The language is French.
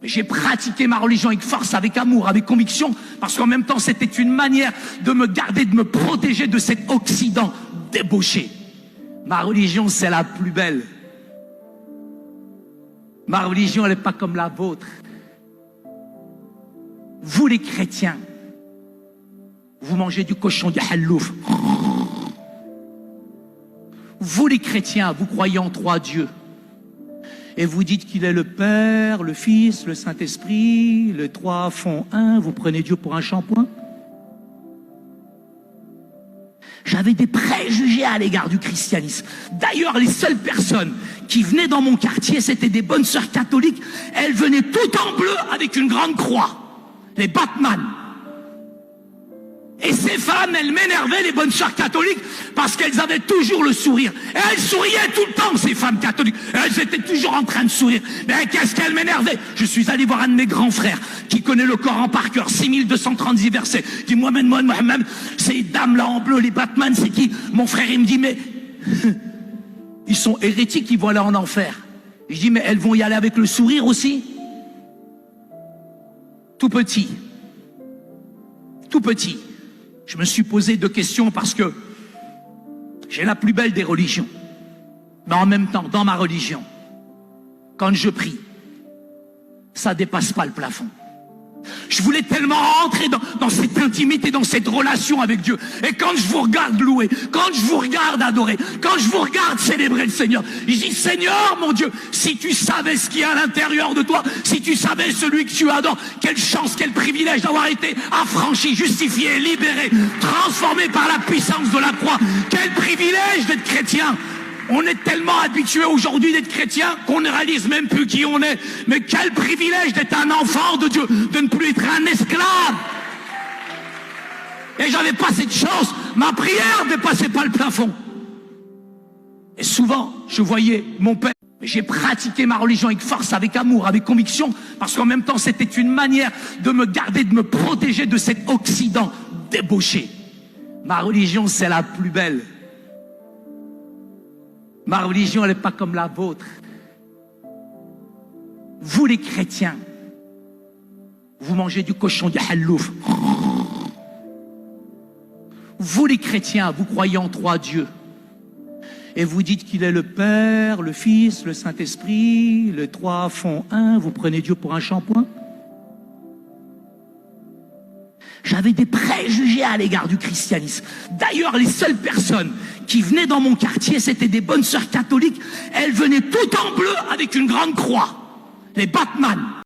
J'ai pratiqué ma religion avec force, avec amour, avec conviction, parce qu'en même temps, c'était une manière de me garder, de me protéger de cet Occident débauché. Ma religion, c'est la plus belle. Ma religion, elle n'est pas comme la vôtre. Vous, les chrétiens, vous mangez du cochon, du hallouf. Vous, les chrétiens, vous croyez en 3 dieux. Et vous dites qu'il est le Père, le Fils, le Saint-Esprit, les 3 font 1, vous prenez Dieu pour un shampoing. J'avais des préjugés à l'égard du christianisme. D'ailleurs, les seules personnes qui venaient dans mon quartier, c'était des bonnes sœurs catholiques. Elles venaient toutes en bleu avec une grande croix. Les Batman. Et ces femmes, elles m'énervaient, les bonnes sœurs catholiques, parce qu'elles avaient toujours le sourire. Et elles souriaient tout le temps, ces femmes catholiques. Et elles étaient toujours en train de sourire. Mais qu'est-ce qu'elles m'énervaient? Je suis allé voir un de mes grands frères, qui connaît le Coran par cœur, 6236 versets. Il dit, Mohamed, ces dames-là en bleu, les Batman, c'est qui? Mon frère, il me dit, mais ils sont hérétiques, ils vont aller en enfer. Je dis, mais elles vont y aller avec le sourire aussi? Tout petit. Je me suis posé 2 questions parce que j'ai la plus belle des religions. Mais en même temps, dans ma religion, quand je prie, ça dépasse pas le plafond. Je voulais tellement rentrer dans cette intimité, dans cette relation avec Dieu. Et quand je vous regarde louer, quand je vous regarde adorer, quand je vous regarde célébrer le Seigneur, je dis, Seigneur, mon Dieu, si tu savais ce qu'il y a à l'intérieur de toi, si tu savais celui que tu adores, quelle chance, quel privilège d'avoir été affranchi, justifié, libéré, transformé par la puissance de la croix. Quel privilège d'être chrétien. On est tellement habitué aujourd'hui d'être chrétien qu'on ne réalise même plus qui on est. Mais quel privilège d'être un enfant de Dieu, de ne plus être un esclave. Et j'avais pas cette chance. Ma prière ne dépassait pas le plafond. Et souvent, je voyais mon père. J'ai pratiqué ma religion avec force, avec amour, avec conviction, parce qu'en même temps, c'était une manière de me garder, de me protéger de cet Occident débauché. Ma religion, c'est la plus belle. Ma religion, elle n'est pas comme la vôtre. Vous, les chrétiens, vous mangez du cochon, du hallouf. Vous, les chrétiens, vous croyez en 3 dieux. Et vous dites qu'il est le Père, le Fils, le Saint-Esprit, les 3 font 1, vous prenez Dieu pour un shampoing. J'avais des préjugés à l'égard du christianisme. D'ailleurs, les seules personnes qui venaient dans mon quartier, c'était des bonnes sœurs catholiques. Elles venaient toutes en bleu avec une grande croix. Les Batman.